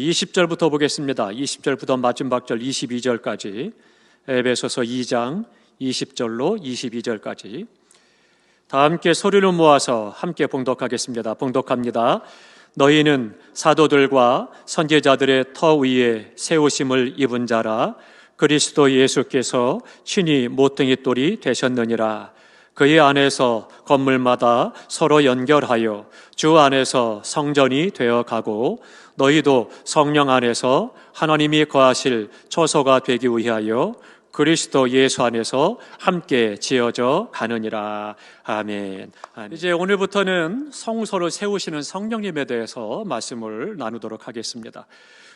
20절부터 보겠습니다. 20절부터 마지막 절 22절까지, 에베소서 2장 20절로 22절까지 다 함께 소리를 모아서 함께 봉독하겠습니다. 봉독합니다. 너희는 사도들과 선지자들의 터 위에 세우심을 입은 자라. 그리스도 예수께서 친히 모퉁이 돌이 되셨느니라. 그의 안에서 건물마다 서로 연결하여 주 안에서 성전이 되어가고, 너희도 성령 안에서 하나님이 거하실 처소가 되기 위하여 그리스도 예수 안에서 함께 지어져 가느니라. 아멘. 이제 오늘부터는 성소를 세우시는 성령님에 대해서 말씀을 나누도록 하겠습니다.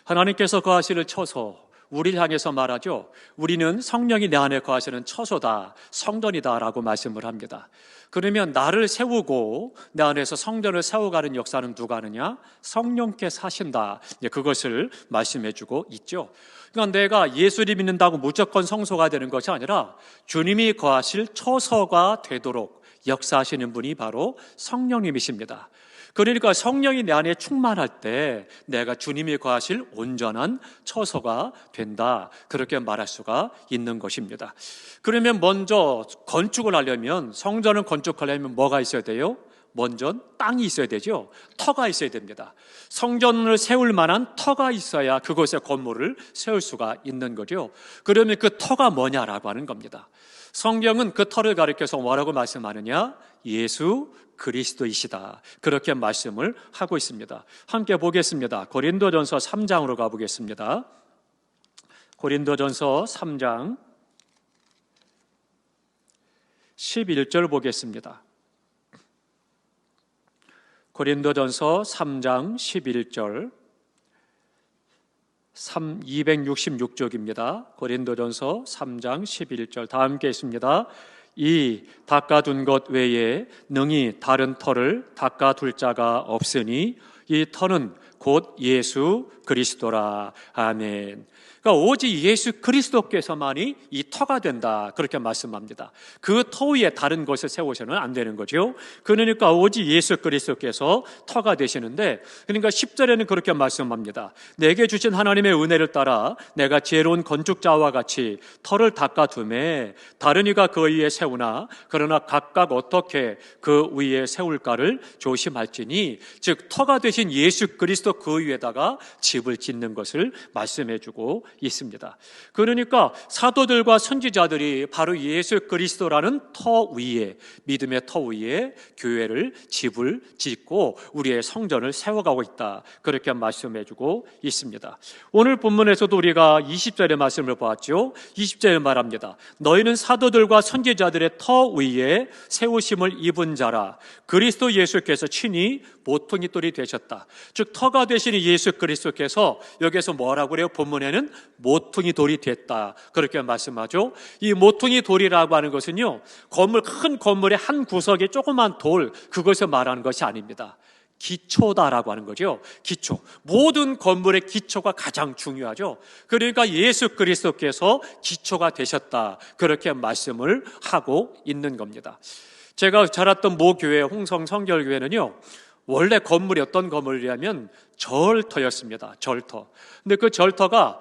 하나님께서 거하실 처소, 우리를 향해서 말하죠. 우리는 성령이 내 안에 거하시는 처소다, 성전이다라고 말씀을 합니다. 그러면 나를 세우고 내 안에서 성전을 세워가는 역사는 누가 하느냐? 성령께서 하신다. 그것을 말씀해주고 있죠. 그러니까 내가 예수를 믿는다고 무조건 성소가 되는 것이 아니라 주님이 거하실 처소가 되도록 역사하시는 분이 바로 성령님이십니다. 그러니까 성령이 내 안에 충만할 때 내가 주님이 거하실 온전한 처소가 된다, 그렇게 말할 수가 있는 것입니다. 그러면 먼저 건축을 하려면, 성전을 건축하려면 뭐가 있어야 돼요? 먼저 땅이 있어야 되죠. 터가 있어야 됩니다. 성전을 세울 만한 터가 있어야 그곳에 건물을 세울 수가 있는 거죠. 그러면 그 터가 뭐냐라고 하는 겁니다. 성경은 그 터를 가리켜서 뭐라고 말씀하느냐? 예수 그리스도이시다, 그렇게 말씀을 하고 있습니다. 함께 보겠습니다. 고린도전서 3장으로 가보겠습니다. 고린도전서 3장 11절 보겠습니다. 고린도전서 3장 11절 266쪽입니다. 고린도전서 3장 11절 다 함께 있습니다. 이 닦아둔 것 외에 능히 다른 터를 닦아둘 자가 없으니 이 터는 곧 예수 그리스도라. 아멘. 그러니까 오직 예수 그리스도께서만이 이 터가 된다, 그렇게 말씀합니다. 그 터 위에 다른 것을 세우셔는 안 되는 거죠. 그러니까 오직 예수 그리스도께서 터가 되시는데, 그러니까 10절에는 그렇게 말씀합니다. 내게 주신 하나님의 은혜를 따라 내가 지혜로운 건축자와 같이 터를 닦아두매 다른 이가 그 위에 세우나 그러나 각각 어떻게 그 위에 세울까를 조심할지니, 즉 터가 되신 예수 그리스도 그 위에다가 집을 짓는 것을 말씀해주고 있습니다. 그러니까 사도들과 선지자들이 바로 예수 그리스도라는 터 위에, 믿음의 터 위에 교회를, 집을 짓고 우리의 성전을 세워가고 있다, 그렇게 말씀해주고 있습니다. 오늘 본문에서도 우리가 20절의 말씀을 보았죠. 20절에 말합니다. 너희는 사도들과 선지자들의 터 위에 세우심을 입은 자라. 그리스도 예수께서 친히 모퉁이 돌이 되셨다. 즉 터가 되시는 예수 그리스도께서 여기서 뭐라고 그래요? 본문에는 모퉁이 돌이 됐다, 그렇게 말씀하죠. 이 모퉁이 돌이라고 하는 것은요, 큰 건물의 한 구석에 조그만 돌, 그것을 말하는 것이 아닙니다. 기초다라고 하는 거죠. 기초. 모든 건물의 기초가 가장 중요하죠. 그러니까 예수 그리스도께서 기초가 되셨다, 그렇게 말씀을 하고 있는 겁니다. 제가 자랐던 모 교회, 홍성 성결교회는요, 원래 건물이 어떤 건물이냐면 절터였습니다. 절터. 근데 그 절터가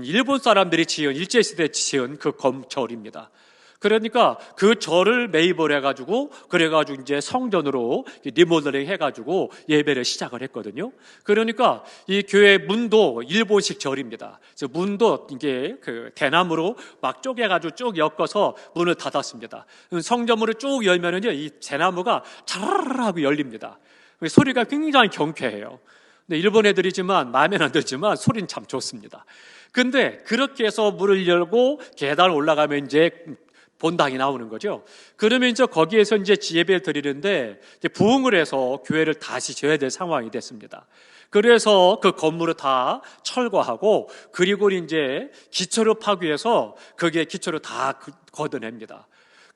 일본 사람들이 지은, 일제시대에 지은 그 절입니다. 그러니까 그 절을 매입을 해가지고, 그래가지고 이제 성전으로 리모델링 해가지고 예배를 시작을 했거든요. 그러니까 이 교회 문도 일본식 절입니다. 그래서 문도 이게 그 대나무로 막 쪼개가지고 쭉 엮어서 문을 닫았습니다. 성전문을 쭉 열면은요, 이 대나무가 차라라라 하고 열립니다. 소리가 굉장히 경쾌해요. 근데 일본 애들이지만 마음에는 안 들지만 소리는 참 좋습니다. 근데 그렇게 해서 문을 열고 계단을 올라가면 이제 본당이 나오는 거죠. 그러면 이제 거기에서 이제 예배를 드리는데 이제 부흥을 해서 교회를 다시 지어야 될 상황이 됐습니다. 그래서 그 건물을 다 철거하고, 그리고 이제 기초를 파괴해서 거기에 기초를 다 걷어냅니다.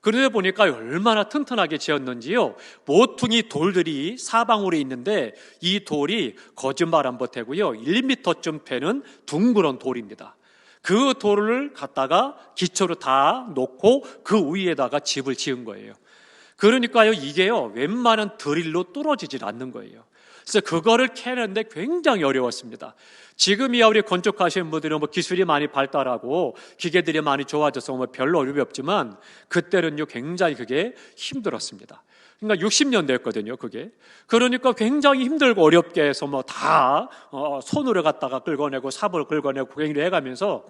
그러다 보니까 얼마나 튼튼하게 지었는지요. 모퉁이 돌들이 사방울에 있는데 이 돌이 거짓말 안 보태고요, 1m쯤 되는 둥그런 돌입니다. 그 돌을 갖다가 기초로 다 놓고 그 위에다가 집을 지은 거예요. 그러니까요, 이게요, 웬만한 드릴로 뚫어지질 않는 거예요. 그래서 그거를 캐는데 굉장히 어려웠습니다. 지금이야 우리 건축하시는 분들은 뭐 기술이 많이 발달하고 기계들이 많이 좋아져서 뭐 별로 어려움이 없지만 그때는요 굉장히 그게 힘들었습니다. 그러니까 60년대였거든요, 그게. 그러니까 굉장히 힘들고 어렵게 해서 뭐 다 손으로 갖다가 긁어내고 삽으로 긁어내고 고갱이를 해가면서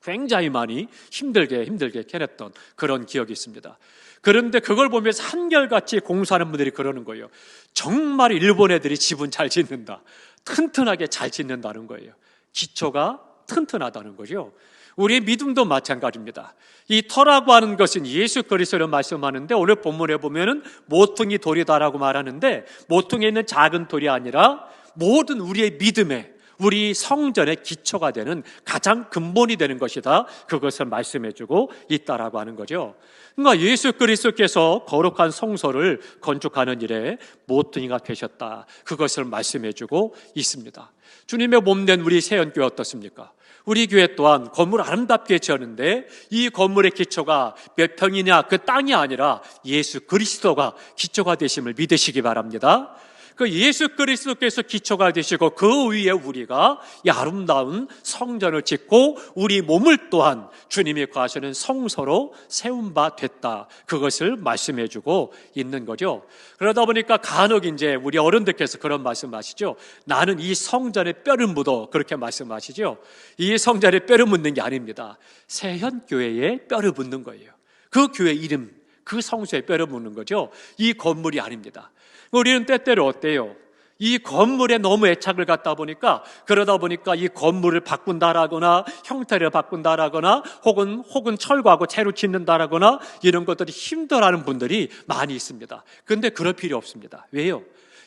굉장히 많이 힘들게 캐냈던 그런 기억이 있습니다. 그런데 그걸 보면서 한결같이 공사하는 분들이 그러는 거예요. 정말 일본 애들이 집은 잘 짓는다. 튼튼하게 잘 짓는다는 거예요. 기초가 튼튼하다는 거죠. 우리의 믿음도 마찬가지입니다. 이 터라고 하는 것은 예수 그리스도를 말씀하는데 오늘 본문에 보면은 모퉁이 돌이다라고 말하는데 모퉁이에 있는 작은 돌이 아니라 모든 우리의 믿음에 우리 성전의 기초가 되는 가장 근본이 되는 것이다. 그것을 말씀해주고 있다라고 하는 거죠. 그러니까 예수 그리스도께서 거룩한 성소를 건축하는 일에 모퉁이가 되셨다. 그것을 말씀해주고 있습니다. 주님의 몸된 우리 세연교회 어떻습니까? 우리 교회 또한 건물 아름답게 지었는데 이 건물의 기초가 몇 평이냐 그 땅이 아니라 예수 그리스도가 기초가 되심을 믿으시기 바랍니다. 그 예수 그리스도께서 기초가 되시고 그 위에 우리가 이 아름다운 성전을 짓고 우리 몸을 또한 주님이 거하시는 성소로 세운 바 됐다. 그것을 말씀해주고 있는 거죠. 그러다 보니까 간혹 이제 우리 어른들께서 그런 말씀하시죠. 나는 이 성전에 뼈를 묻어 그렇게 말씀하시죠. 이 성전에 뼈를 묻는 게 아닙니다. 세현교회에 뼈를 묻는 거예요. 그 교회 이름, 그 성소에 뼈를 묻는 거죠. 이 건물이 아닙니다. 우리는 때때로 어때요? 이 건물에 너무 애착을 갖다 보니까 그러다 보니까 이 건물을 바꾼다라거나 형태를 바꾼다라거나 혹은 철거하고 새로 짓는다라거나 이런 것들이 힘들어하는 분들이 많이 있습니다. 그런데 그럴 필요 없습니다. 왜요?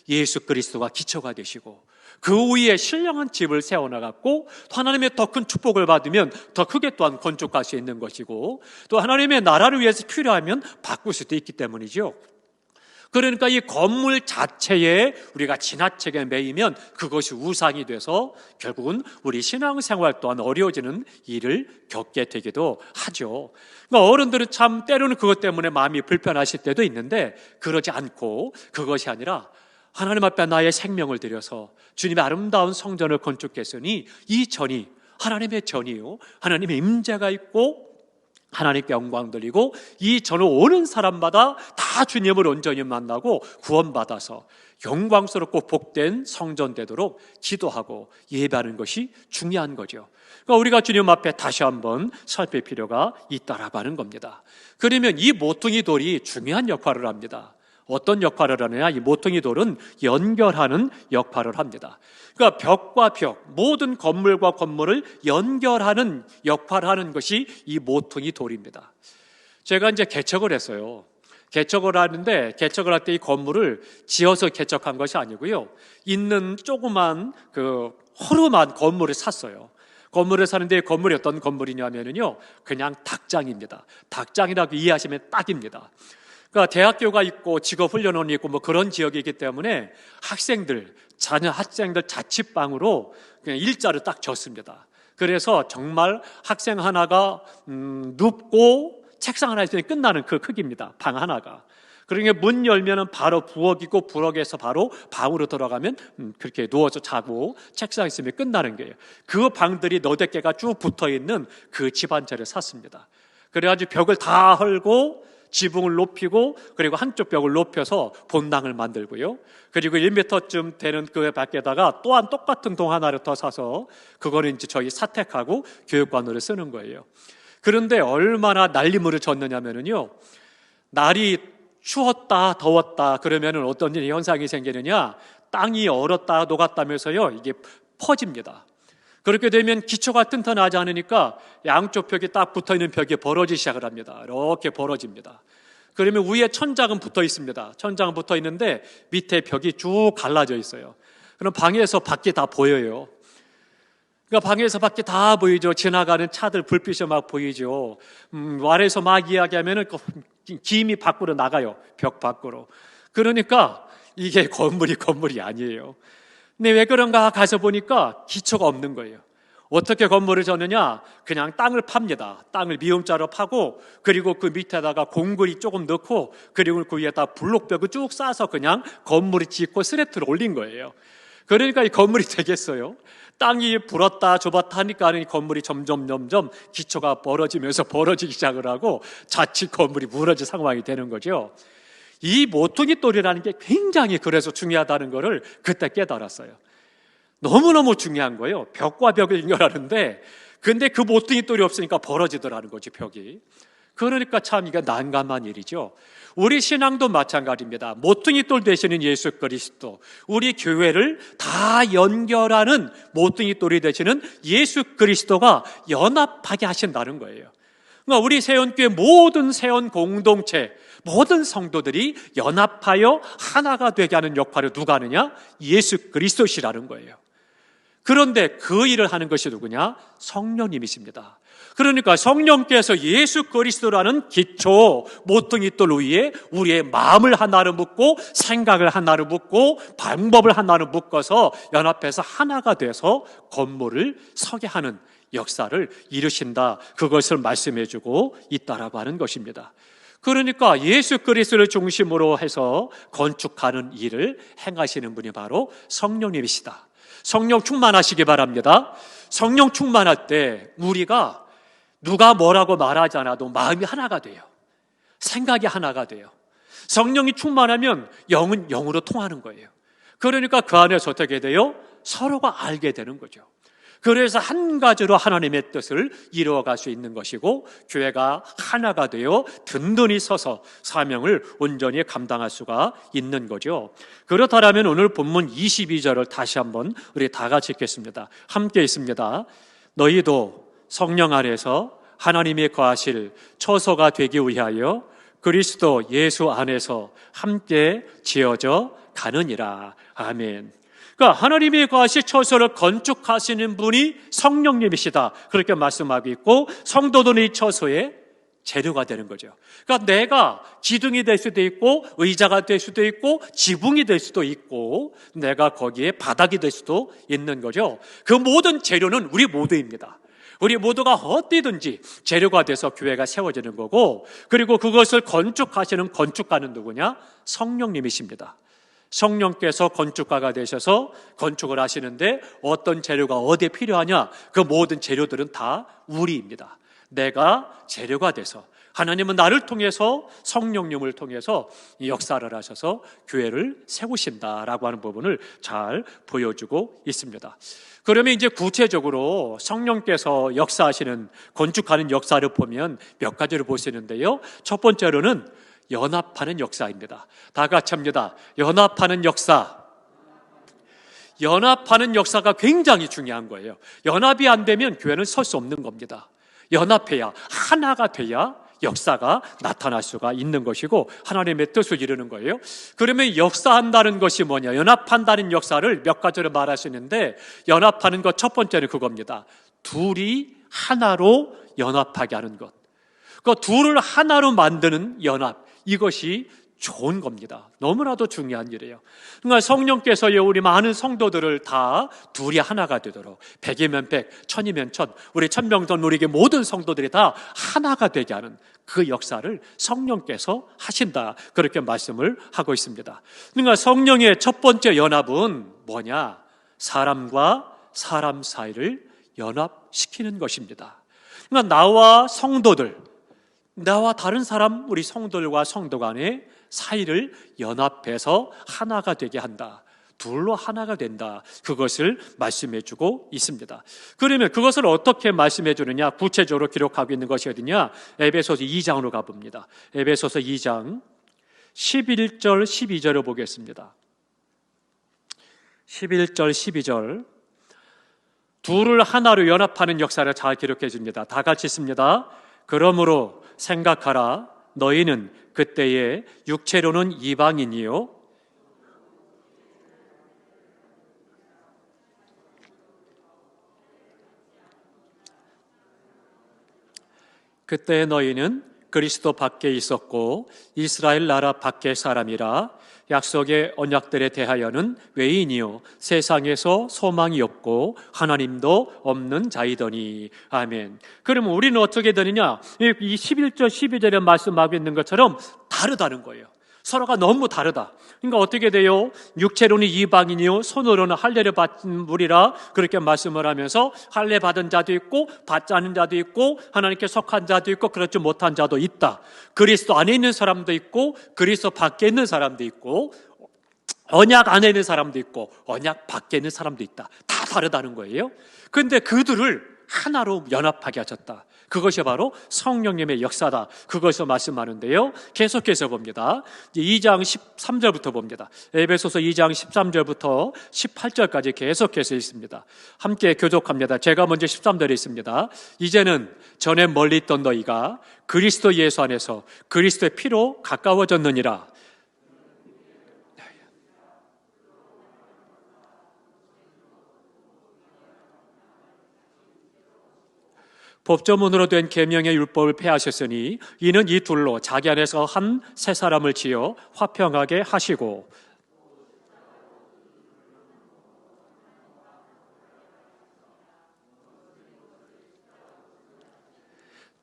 예수 그리스도가 기초가 되시고 그 위에 신령한 집을 세워나갔고 또 하나님의 더 큰 축복을 받으면 더 크게 또한 건축할 수 있는 것이고 또 하나님의 나라를 위해서 필요하면 바꿀 수도 있기 때문이죠. 그러니까 이 건물 자체에 우리가 지나치게 매이면 그것이 우상이 돼서 결국은 우리 신앙생활 또한 어려워지는 일을 겪게 되기도 하죠. 그러니까 어른들은 참 때로는 그것 때문에 마음이 불편하실 때도 있는데 그러지 않고 그것이 아니라 하나님 앞에 나의 생명을 들여서 주님의 아름다운 성전을 건축했으니 이 전이 하나님의 전이요 하나님의 임재가 있고 하나님께 영광 돌리고 이 전을 오는 사람마다 다 주님을 온전히 만나고 구원받아서 영광스럽고 복된 성전 되도록 기도하고 예배하는 것이 중요한 거죠. 그러니까 우리가 주님 앞에 다시 한번 살필 필요가 있다라고 하는 겁니다. 그러면 이 모퉁이 돌이 중요한 역할을 합니다. 어떤 역할을 하느냐? 이 모퉁이 돌은 연결하는 역할을 합니다. 그러니까 벽과 벽, 모든 건물과 건물을 연결하는 역할을 하는 것이 이 모퉁이 돌입니다. 제가 이제 개척을 했어요. 개척을 하는데 개척을 할 때 이 건물을 지어서 개척한 것이 아니고요. 있는 조그만 허름한 건물을 샀어요. 건물을 사는데 건물이 어떤 건물이냐면요. 그냥 닭장입니다. 닭장이라고 이해하시면 딱입니다. 그러니까 대학교가 있고 직업훈련원이 있고 뭐 그런 지역이기 때문에 학생들 자취방으로 그냥 일자를 딱 줬습니다. 그래서 정말 학생 하나가 눕고 책상 하나 있으면 끝나는 그 크기입니다. 방 하나가. 그러니까 문 열면은 바로 부엌이고 부엌에서 바로 방으로 들어가면 그렇게 누워서 자고 책상 있으면 끝나는 거예요. 그 방들이 너댓 개가 쭉 붙어 있는 그 집 한 채를 샀습니다. 그래가지고 벽을 다 헐고 지붕을 높이고 그리고 한쪽 벽을 높여서 본당을 만들고요. 그리고 1m쯤 되는 그 밖에다가 또한 똑같은 동 하나를 더 사서 그거는 이제 저희 사택하고 교육관으로 쓰는 거예요. 그런데 얼마나 난리물을 졌느냐면요. 날이 추웠다 더웠다 그러면은 어떤 현상이 생기느냐? 땅이 얼었다 녹았다면서요. 이게 퍼집니다. 그렇게 되면 기초가 튼튼하지 않으니까 양쪽 벽이 딱 붙어있는 벽이 벌어지기 시작을 합니다. 이렇게 벌어집니다. 그러면 위에 천장은 붙어 있습니다. 천장은 붙어 있는데 밑에 벽이 쭉 갈라져 있어요. 그럼 방에서 밖이 다 보여요. 그러니까 방에서 밖이 다 보이죠. 지나가는 차들 불빛이 막 보이죠. 아래에서 막 이야기하면은 김이 밖으로 나가요. 벽 밖으로. 그러니까 이게 건물이 아니에요. 근데 왜 그런가 가서 보니까 기초가 없는 거예요. 어떻게 건물을 졌느냐? 그냥 땅을 팝니다. 땅을 미음자로 파고, 그리고 그 밑에다가 공구리 조금 넣고, 그리고 그 위에다 블록벽을 쭉 쌓아서 그냥 건물을 짓고 스레트를 올린 거예요. 그러니까 이 건물이 되겠어요? 땅이 불었다 좁았다 하니까 이 건물이 점점 기초가 벌어지면서 벌어지기 시작을 하고 자칫 건물이 무너질 상황이 되는 거죠. 이 모퉁이 돌이라는 게 굉장히 그래서 중요하다는 것을 그때 깨달았어요. 너무너무 중요한 거예요. 벽과 벽을 연결하는데, 근데 그 모퉁이 돌이 없으니까 벌어지더라는 거지, 벽이. 그러니까 참 이게 난감한 일이죠. 우리 신앙도 마찬가지입니다. 모퉁이 돌 되시는 예수 그리스도, 우리 교회를 다 연결하는 모퉁이 돌이 되시는 예수 그리스도가 연합하게 하신다는 거예요. 그러니까 우리 세원교회 모든 세원 공동체, 모든 성도들이 연합하여 하나가 되게 하는 역할을 누가 하느냐? 예수 그리스도시라는 거예요. 그런데 그 일을 하는 것이 누구냐? 성령님이십니다. 그러니까 성령께서 예수 그리스도라는 기초 모퉁이 돌 위에 우리의 마음을 하나로 묶고 생각을 하나로 묶고 방법을 하나로 묶어서 연합해서 하나가 돼서 건물을 서게 하는 역사를 이루신다. 그것을 말씀해 주고 있다라고 하는 것입니다. 그러니까 예수 그리스도를 중심으로 해서 건축하는 일을 행하시는 분이 바로 성령님이시다. 성령 충만하시기 바랍니다. 성령 충만할 때 우리가 누가 뭐라고 말하지 않아도 마음이 하나가 돼요. 생각이 하나가 돼요. 성령이 충만하면 영은 영으로 통하는 거예요. 그러니까 그 안에서 어떻게 돼요? 서로가 알게 되는 거죠. 그래서 한 가지로 하나님의 뜻을 이루어갈 수 있는 것이고, 교회가 하나가 되어 든든히 서서 사명을 온전히 감당할 수가 있는 거죠. 그렇다면 오늘 본문 22절을 다시 한번 우리 다 같이 읽겠습니다. 함께 있습니다. 너희도 성령 안에서 하나님이 거하실 처소가 되기 위하여 그리스도 예수 안에서 함께 지어져 가느니라. 아멘. 그러니까 하나님이 거하실 처소를 건축하시는 분이 성령님이시다, 그렇게 말씀하고 있고, 성도들은 이 처소의 재료가 되는 거죠. 그러니까 내가 기둥이 될 수도 있고 의자가 될 수도 있고 지붕이 될 수도 있고 내가 거기에 바닥이 될 수도 있는 거죠. 그 모든 재료는 우리 모두입니다. 우리 모두가 어디든지 재료가 돼서 교회가 세워지는 거고, 그리고 그것을 건축하시는 건축가는 누구냐? 성령님이십니다. 성령께서 건축가가 되셔서 건축을 하시는데 어떤 재료가 어디에 필요하냐? 그 모든 재료들은 다 우리입니다. 내가 재료가 돼서 하나님은 나를 통해서 성령님을 통해서 역사를 하셔서 교회를 세우신다라고 하는 부분을 잘 보여주고 있습니다. 그러면 이제 구체적으로 성령께서 역사하시는 건축하는 역사를 보면 몇 가지를 볼 수 있는데요. 첫 번째로는 연합하는 역사입니다. 다 같이 합니다. 연합하는 역사. 연합하는 역사가 굉장히 중요한 거예요. 연합이 안 되면 교회는 설 수 없는 겁니다. 연합해야, 하나가 돼야 역사가 나타날 수가 있는 것이고 하나님의 뜻을 이루는 거예요. 그러면 역사한다는 것이 뭐냐? 연합한다는 역사를 몇 가지로 말할 수 있는데, 연합하는 것 첫 번째는 그겁니다. 둘이 하나로 연합하게 하는 것. 그 둘을 하나로 만드는 연합, 이것이 좋은 겁니다. 너무나도 중요한 일이에요. 그러니까 성령께서 우리 많은 성도들을 다 둘이 하나가 되도록, 100이면 100, 1000이면 1000, 우리 1000명전 우리에게 모든 성도들이 다 하나가 되게 하는 그 역사를 성령께서 하신다, 그렇게 말씀을 하고 있습니다. 그러니까 성령의 첫 번째 연합은 뭐냐? 사람과 사람 사이를 연합시키는 것입니다. 그러니까 나와 성도들, 나와 다른 사람, 우리 성도들과 성도 간의 사이를 연합해서 하나가 되게 한다. 둘로 하나가 된다. 그것을 말씀해 주고 있습니다. 그러면 그것을 어떻게 말씀해 주느냐? 구체적으로 기록하고 있는 것이 어디냐? 에베소서 2장으로 가봅니다. 에베소서 2장 11절 12절을 보겠습니다. 11절 12절, 둘을 하나로 연합하는 역사를 잘 기록해 줍니다. 다 같이 있습니다. 그러므로 생각하라. 너희는 그때에 육체로는 이방인이요 그때 너희는 그리스도 밖에 있었고 이스라엘 나라 밖의 사람이라 약속의 언약들에 대하여는 외인이요 세상에서 소망이 없고 하나님도 없는 자이더니. 아멘. 그러면 우리는 어떻게 되느냐? 이 11절 12절에 말씀하고 있는 것처럼 다르다는 거예요. 서로가 너무 다르다. 그러니까 어떻게 돼요? 육체로는 이방인이요 손으로는 할례를 받은 무리라 그렇게 말씀을 하면서 할례 받은 자도 있고 받지 않은 자도 있고 하나님께 속한 자도 있고 그렇지 못한 자도 있다. 그리스도 안에 있는 사람도 있고 그리스도 밖에 있는 사람도 있고 언약 안에 있는 사람도 있고 언약 밖에 있는 사람도 있다. 다 다르다는 거예요. 그런데 그들을 하나로 연합하게 하셨다. 그것이 바로 성령님의 역사다. 그것을 말씀하는데요. 계속해서 봅니다. 2장 13절부터 봅니다. 에베소서 2장 13절부터 18절까지 계속해서 있습니다. 함께 교독합니다. 제가 먼저 13절에 있습니다. 이제는 전에 멀리 있던 너희가 그리스도 예수 안에서 그리스도의 피로 가까워졌느니라. 법조문으로 된 계명의 율법을 폐하셨으니 이는 이 둘로 자기 안에서 한 새 사람을 지어 화평하게 하시고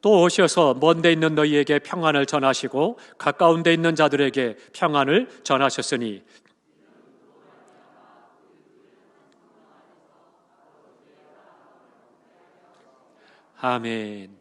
또 오셔서 먼 데 있는 너희에게 평안을 전하시고 가까운 데 있는 자들에게 평안을 전하셨으니. 아멘.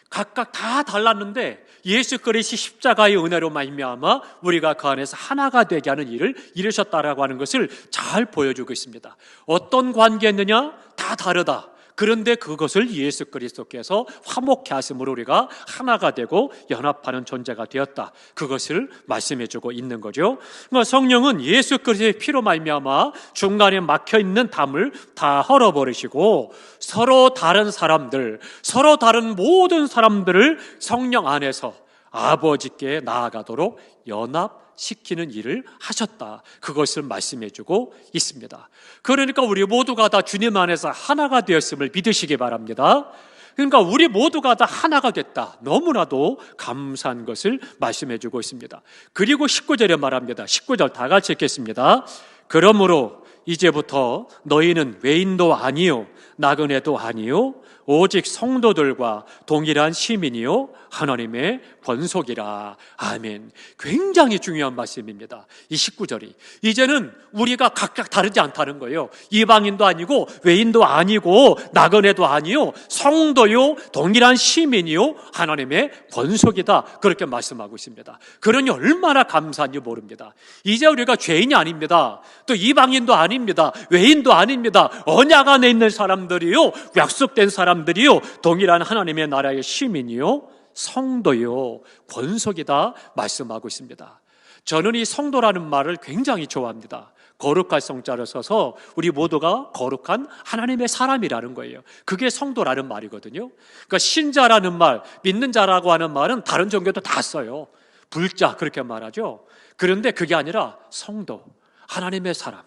각각 다 달랐는데 예수 그리스도의 십자가의 은혜로 말미암아 우리가 그 안에서 하나가 되게 하는 일을 이루셨다라고 하는 것을 잘 보여주고 있습니다. 어떤 관계였느냐? 다 다르다. 그런데 그것을 예수 그리스도께서 화목케 하심으로 우리가 하나가 되고 연합하는 존재가 되었다. 그것을 말씀해주고 있는 거죠. 그러니까 성령은 예수 그리스도의 피로 말미암아 중간에 막혀있는 담을 다 헐어버리시고 서로 다른 사람들, 서로 다른 모든 사람들을 성령 안에서 아버지께 나아가도록 연합시키는 일을 하셨다. 그것을 말씀해주고 있습니다. 그러니까 우리 모두가 다 주님 안에서 하나가 되었음을 믿으시기 바랍니다. 그러니까 우리 모두가 다 하나가 됐다. 너무나도 감사한 것을 말씀해주고 있습니다. 그리고 19절에 말합니다. 19절 다 같이 읽겠습니다. 그러므로 이제부터 너희는 외인도 아니요 나그네도 아니요 오직 성도들과 동일한 시민이요 하나님의 권속이라. 아멘. 굉장히 중요한 말씀입니다. 이 19절이 이제는 우리가 각각 다르지 않다는 거예요. 이방인도 아니고 외인도 아니고 나그네도 아니요 성도요 동일한 시민이요 하나님의 권속이다. 그렇게 말씀하고 있습니다. 그러니 얼마나 감사한지 모릅니다. 이제 우리가 죄인이 아닙니다. 또 이방인도 아닙니다. 외인도 아닙니다. 언약 안에 있는 사람들이요 약속된 사람들이요 동일한 하나님의 나라의 시민이요 성도요 권속이다 말씀하고 있습니다. 저는 이 성도라는 말을 굉장히 좋아합니다. 거룩할 성자를 써서 우리 모두가 거룩한 하나님의 사람이라는 거예요. 그게 성도라는 말이거든요. 그러니까 신자라는 말, 믿는 자라고 하는 말은 다른 종교도 다 써요. 불자 그렇게 말하죠. 그런데 그게 아니라 성도, 하나님의 사람,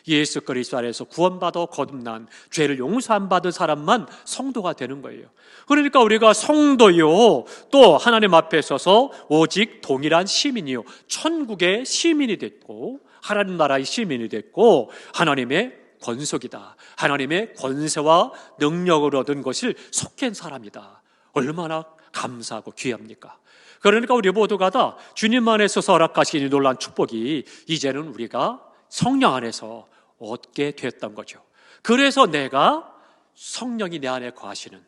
예수 그리스도 안에서 구원받아 거듭난 죄를 용서함 받은 사람만 성도가 되는 거예요. 그러니까 우리가 성도요 또 하나님 앞에 서서 오직 동일한 시민이요 천국의 시민이 됐고 하나님 나라의 시민이 됐고 하나님의 권속이다. 하나님의 권세와 능력을 얻은 것을 속한 사람이다. 얼마나 감사하고 귀합니까? 그러니까 우리 모두가 다 주님 안에서 허락하신 이 놀라운 축복이 이제는 우리가 성령 안에서 얻게 됐던 거죠. 그래서 내가 성령이 내 안에 거하시는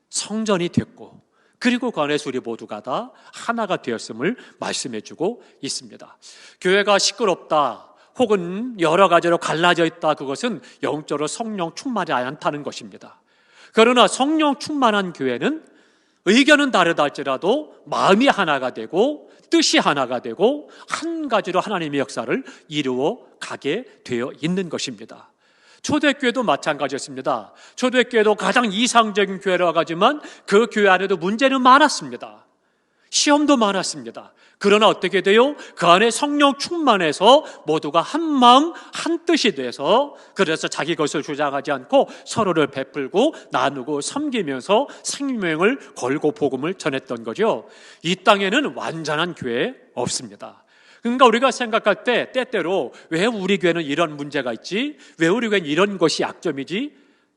성전이 됐고 그리고 그 안에서 우리 모두가 다 하나가 되었음을 말씀해주고 있습니다. 교회가 시끄럽다 혹은 여러 가지로 갈라져 있다 그것은 영적으로 성령 충만하지 않다는 것입니다. 그러나 성령 충만한 교회는 의견은 다르다 할지라도 마음이 하나가 되고 뜻이 하나가 되고 한 가지로 하나님의 역사를 이루어 가게 되어 있는 것입니다. 초대교회도 마찬가지였습니다. 초대교회도 가장 이상적인 교회라고 하지만 그 교회 안에도 문제는 많았습니다. 시험도 많았습니다. 그러나 어떻게 돼요? 그 안에 성령 충만해서 모두가 한 마음 한 뜻이 돼서, 그래서 자기 것을 주장하지 않고 서로를 베풀고 나누고 섬기면서 생명을 걸고 복음을 전했던 거죠. 이 땅에는 완전한 교회 없습니다. 그러니까 우리가 생각할 때 때때로 왜 우리 교회는 이런 문제가 있지? 왜 우리 교회는 이런 것이 약점이지?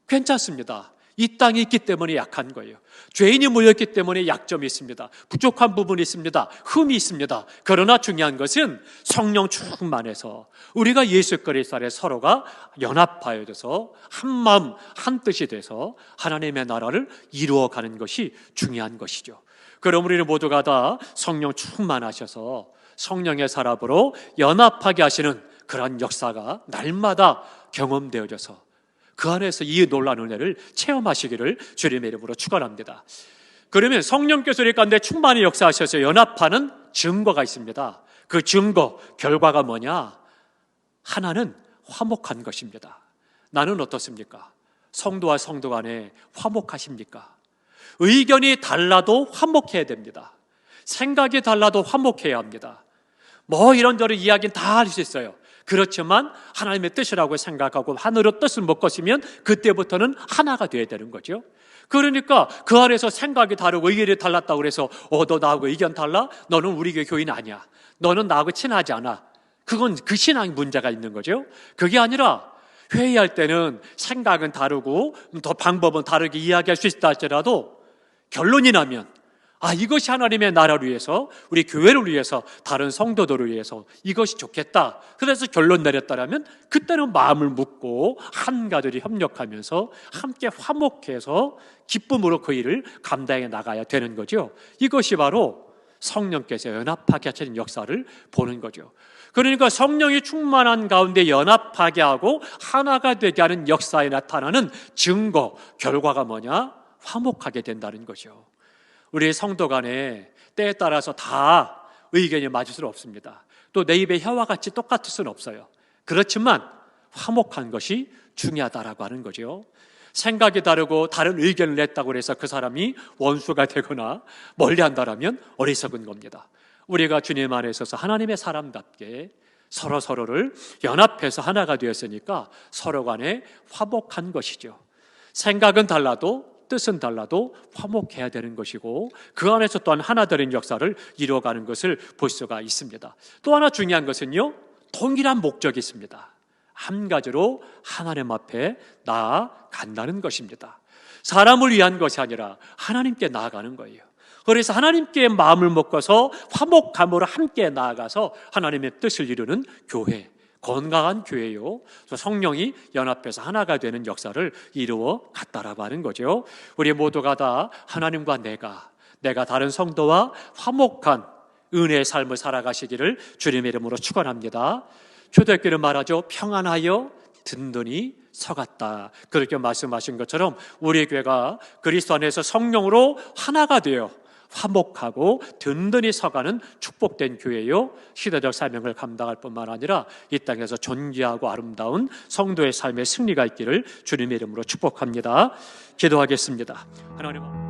괜찮습니다. 이 땅이 있기 때문에 약한 거예요. 죄인이 모였기 때문에 약점이 있습니다. 부족한 부분이 있습니다. 흠이 있습니다. 그러나 중요한 것은 성령 충만해서 우리가 예수 그리스도 안에 서로가 연합하여져서 한 마음 한 뜻이 돼서 하나님의 나라를 이루어가는 것이 중요한 것이죠. 그럼 우리는 모두가 다 성령 충만하셔서 성령의 사람으로 연합하게 하시는 그런 역사가 날마다 경험되어져서 그 안에서 이 놀라운 은혜를 체험하시기를 주님의 이름으로 축원합니다. 그러면 성령께서 우리 가운데 충만히 역사하셔서 연합하는 증거가 있습니다. 그 증거, 결과가 뭐냐? 하나는 화목한 것입니다. 나는 어떻습니까? 성도와 성도 간에 화목하십니까? 의견이 달라도 화목해야 됩니다. 생각이 달라도 화목해야 합니다. 뭐 이런저런 이야기는 다 할 수 있어요. 그렇지만 하나님의 뜻이라고 생각하고 하늘의 뜻을 못 것이면 그때부터는 하나가 되어야 되는 거죠. 그러니까 그 안에서 생각이 다르고 의견이 달랐다고 해서 너 나하고 의견 달라? 너는 우리 교회 교인 아니야. 너는 나하고 친하지 않아. 그건 그 신앙에 문제가 있는 거죠. 그게 아니라 회의할 때는 생각은 다르고 더 방법은 다르게 이야기할 수 있다 할지라도 결론이 나면 이것이 하나님의 나라를 위해서, 우리 교회를 위해서, 다른 성도들을 위해서 이것이 좋겠다. 그래서 결론 내렸다라면 그때는 마음을 묻고 한 가족이 협력하면서 함께 화목해서 기쁨으로 그 일을 감당해 나가야 되는 거죠. 이것이 바로 성령께서 연합하게 하시는 역사를 보는 거죠. 그러니까 성령이 충만한 가운데 연합하게 하고 하나가 되게 하는 역사에 나타나는 증거, 결과가 뭐냐? 화목하게 된다는 거죠. 우리 성도 간에 때에 따라서 다 의견이 맞을 수는 없습니다. 또 내 입의 혀와 같이 똑같을 수는 없어요. 그렇지만 화목한 것이 중요하다라고 하는 거죠. 생각이 다르고 다른 의견을 냈다고 해서 그 사람이 원수가 되거나 멀리한다라면 어리석은 겁니다. 우리가 주님 안에 있어서 하나님의 사람답게 서로를 연합해서 하나가 되었으니까 서로 간에 화목한 것이죠. 생각은 달라도 뜻은 달라도 화목해야 되는 것이고 그 안에서 또한 하나 되는 역사를 이루어가는 것을 볼 수가 있습니다. 또 하나 중요한 것은요, 동일한 목적이 있습니다. 한 가지로 하나님 앞에 나아간다는 것입니다. 사람을 위한 것이 아니라 하나님께 나아가는 거예요. 그래서 하나님께 마음을 먹어서 화목함으로 함께 나아가서 하나님의 뜻을 이루는 교회, 건강한 교회요, 성령이 연합해서 하나가 되는 역사를 이루어 갔다라고 하는 거죠. 우리 모두가 다 하나님과 내가 다른 성도와 화목한 은혜의 삶을 살아가시기를 주님의 이름으로 축원합니다. 초대교회는 말하죠. 평안하여 든든히 서갔다. 그렇게 말씀하신 것처럼 우리 교회가 그리스도 안에서 성령으로 하나가 되어 화목하고 든든히 서가는 축복된 교회요, 시대적 사명을 감당할 뿐만 아니라 이 땅에서 존귀하고 아름다운 성도의 삶의 승리가 있기를 주님의 이름으로 축복합니다. 기도하겠습니다. 하나님